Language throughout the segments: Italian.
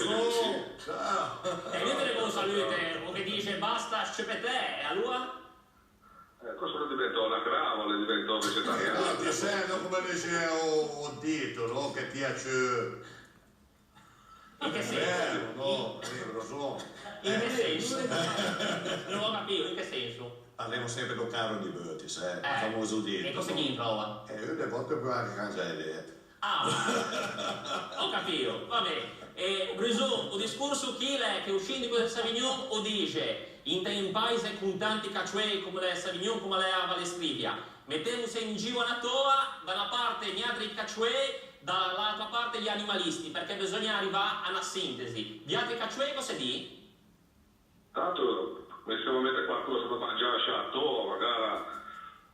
Bruson. E io te ne devo salutare, o che dice basta scepetè, e allora? Cosa diventò una cravola, diventò vegetariano. No, ti sento come dice ho detto, no? Che piace. In che senso? No, Bruson. In che senso? Non ho capito, in che senso? Parliamo sempre con Carlo Di Bertis, il famoso detto. E cosa gli trova? Io le volte per anche cambiare idea. Ho capito, vabbè. E Bruson, il discorso chi è che uscendo di questo Savignon o dice in un paese con tanti cacciuei come le Savignon, come le Vallestrivia, mettendosi in giro a toa, da una parte gli altri cacciuei, dall'altra parte gli animalisti, perché bisogna arrivare a una sintesi. Gli altri cacciuei cosa di? Tanto, se mi mette qualcosa da mangiare a toa,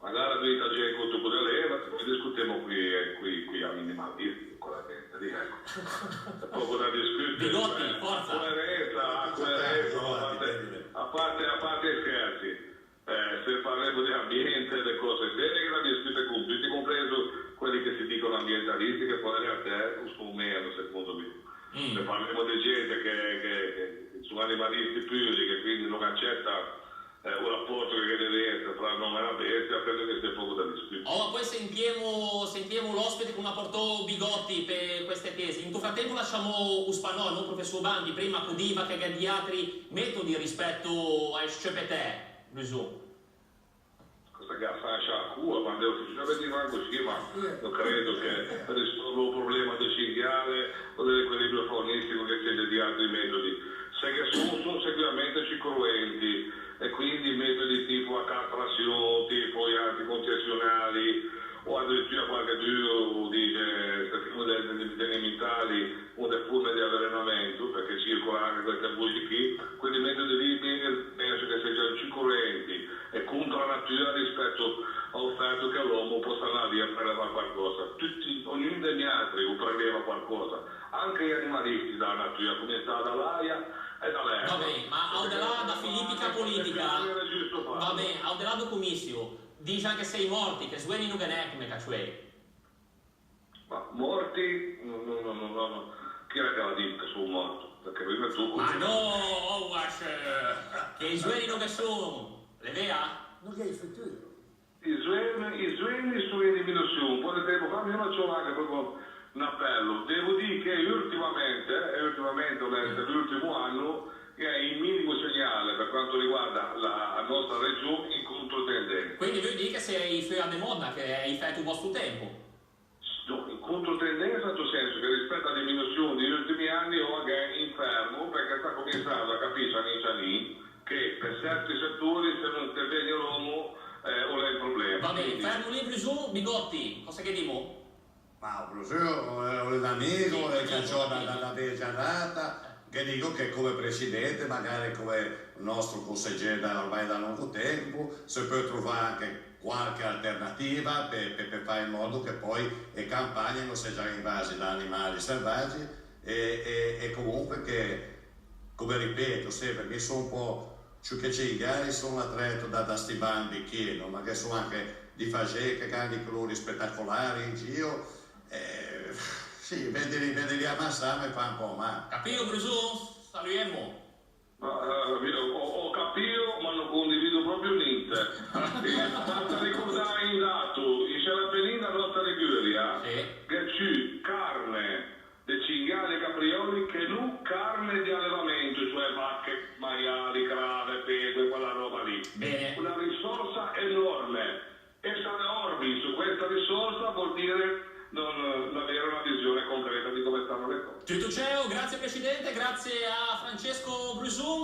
magari due italiani con tubo di leva, poi discutiamo qui a minimalisti. Poco da discutere. Bigotti, forza! A parte i scherzi, se parliamo di ambiente e le cose serie la discute con tutti, compreso quelli che si dicono ambientalisti, che poi in realtà sono meno, secondo me. Se parliamo di gente che sono animalisti puri, che quindi non accetta un rapporto che deve essere tra l'uomo e la bestia, credo che sia poco da discutere. Poi sentiamo l'ospite che mi ha portato Bigotti per queste tesi. In tuo frattempo lasciamo Uspanò, non professor Bandi, prima Codiva che di altri metodi rispetto ai scepetè, Bruson. Questa gaffa a cua, quando venivano così, ma non credo che risolva il problema del cinghiale o dell'equilibrio faunistico che chiede di altri metodi. Se che sono sicuramente cruenti e quindi metodi tipo a castrazione, tipo gli anticoncessionali o addirittura qualche duro dice degli mentali o delle forme di avvelenamento, perché circola anche queste voci qui, quindi metodi lì penso che siano cruenti e contro la natura rispetto al fatto che l'uomo possa andare lì a prelevare qualcosa. Ognuno degli altri preleva qualcosa, anche gli animalisti dalla natura, come sta dall'aia. Vabbè, ma al di là da filippica politica, vabbè, al di là del comizio, dice anche se i morti, che sueni non è come cacciuei. Ma morti, no, chi era che l'ha detto che sono morto? Perché prima tu... Ma no, che i sueni non che sono, le vea? Non è il futuro. I sueni sono in diminuzione, un po' di tempo fa, io non c'ho anche proprio un appello. Devo dire che ultimamente l'ultimo anno, è il minimo segnale per quanto riguarda la nostra regione in controtendenza. Quindi lui dice che sei fuori di moda, che hai fatto il vostro tempo. No, in controtendenza nel senso che rispetto alla diminuzione degli ultimi anni o è infermo perché sta cominciando a capire lì che per certi settori se non interviene l'uomo o è il problema. Va bene, fermo lì Bruson, Bigotti, cosa che dimo? Ma Bruson è un amico che c'ho da giornata, che dico che come presidente, magari come nostro consigliere ormai da lungo tempo, si può trovare anche qualche alternativa per fare in modo che poi le campagne non siano invase da animali selvaggi e comunque che, come ripeto sempre, che sono un po' ciò che cinghiali sono attratto da sti bandi chiedo, ma che sono anche di fasce che hanno di colori spettacolari in giro. Sì, vederli ammassare mi fa un po' male. Capito Bruson? Salutiamo. Ho capito, ma non condivido proprio niente. Basta ricordare in dato, in Scialapellina, la nostra Liguria, che c'è carne di cinghiali e caprioli che non carne di allevamento, cioè vacche, maiali, crave, pecore, quella roba lì. Bene. Una risorsa enorme. E stare orbi su questa risorsa vuol dire non avere una visione concreta di come stanno le cose. Tutto ciao, grazie Presidente, grazie a Francesco Bruson.